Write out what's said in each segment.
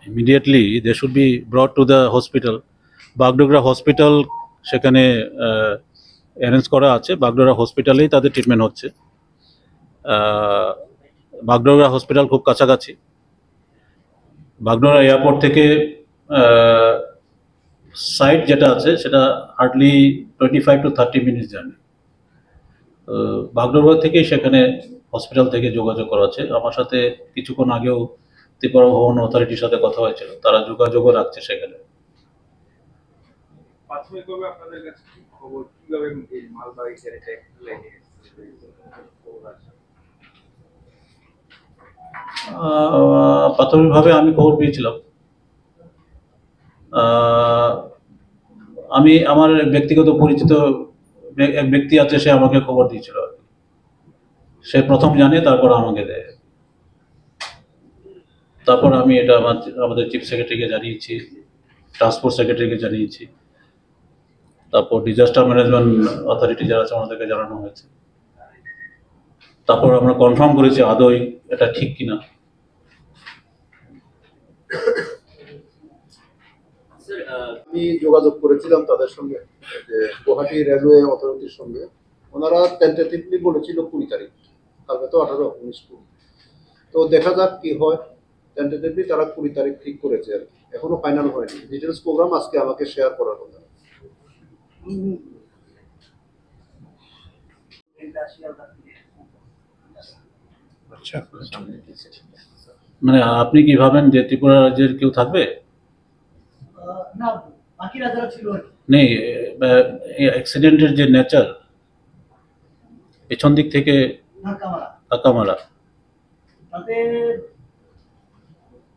immediately they should be brought to the hospital. Bagdogra hospital সেখানে arrange করা আছে, বাগডোগরা হসপিটালেই তাদের ট্রিটমেন্ট হচ্ছে। বাগডোগরা হসপিটাল খুব কাছাকাছি, বাগডোগরা এয়ারপোর্ট থেকে সাইট যেটা আছে সেটা hardly 25 to 30 minutes journey. Bagdogra থেকেই সেখানে হসপিটাল থেকে যোগাযোগ করা আছে। আমার সাথে কিছুক্ষণ আগেও ত্রিপুরা ভবন অথরিটির সাথে কথা হয়েছিল, তারা যোগাযোগও রাখছে সেখানে। প্রাথমিকভাবে আপনাদের কাছে কি খবর, কিভাবে এই মালবাহী গাড়িটা একটু লেগে প্রাথমিকভাবে আমি খবর পেয়েছিলাম, আমি আমার ব্যক্তিগত পরিচিত এক ব্যক্তি আছে, সে আমাকে খবর দিয়েছিল আর কি। সে প্রথম জানে, তারপর আমাকে দেয়। তারপর আমি এটা আমাদের চিফ সেক্রেটারিকে জানিয়েছি, ট্রান্সপোর্ট সেক্রেটারিকে জানিয়েছি, তারপর ডিজাস্টার ম্যানেজমেন্ট অথরিটি যারা আছে আমাদেরকে জানানো হয়েছে। তারপর আমরা কনফার্ম করেছি আদৌ এটা ঠিক কিনা। আমি যোগাযোগ করেছিলাম তাদের সঙ্গে, যে গুয়াহাটি রেলওয়ে অথরিটির সঙ্গে। ওনারা টেন্টেটিভলি বলেছিল 20 তারিখ, কালকে তো 18, 19, 20। তো দেখা যাক কি হয়। টেন্টেটিভলি তারা 20 তারিখ ঠিক করেছে আর কি, এখনো ফাইনাল হয়নি। ডিটেলস প্রোগ্রাম আজকে আমাকে শেয়ার করার কথা। মানে আপনি কি ভাবেন যে ত্রিপুরা রাজ্যের কেউ থাকবে? নেই, অ্যাক্সিডেন্টের যে নেচার, পেছন দিক থেকে ধাক্কা মারা, তাতে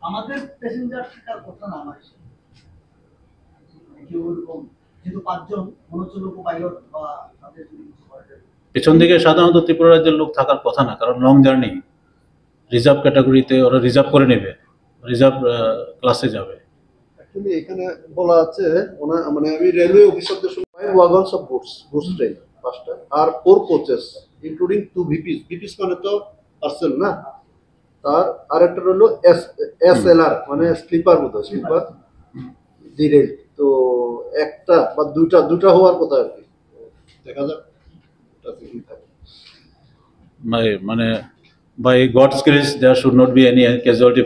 আমাদের প্যাসেঞ্জার থাকার কথা না। আমার যেহেতু 5 জন মনোচলক পাইলট বা তাদের পেছন দিকে সাধারণত ত্রিপুরা রাজ্যের লোক থাকার কথা না, কারণ লং জার্নি, রিজার্ভ ক্যাটাগরিতে ওরা রিজার্ভ করে নেবে, রিজার্ভ ক্লাসে যাবে। অ্যাকচুয়ালি এখানে বলা আছে, মানে আমি রেলওয়ে অফিসারদের সঙ্গে 5 ওয়াগনস অফ গুডস ট্রেন 5টা, আর 4 কোচেস ইনক্লুডিং 2 ভিপিস। ভিপিস মানে তো পার্সেল না, তার আরেকটা হলো এসএলআর মানে স্লিপার মতো, স্লিপার ডিরেল। তো একটা বা দুটা হওয়ার কথা আর কি, দেখা যাক কি থাকে। মানে by God's grace there should not be any casualty.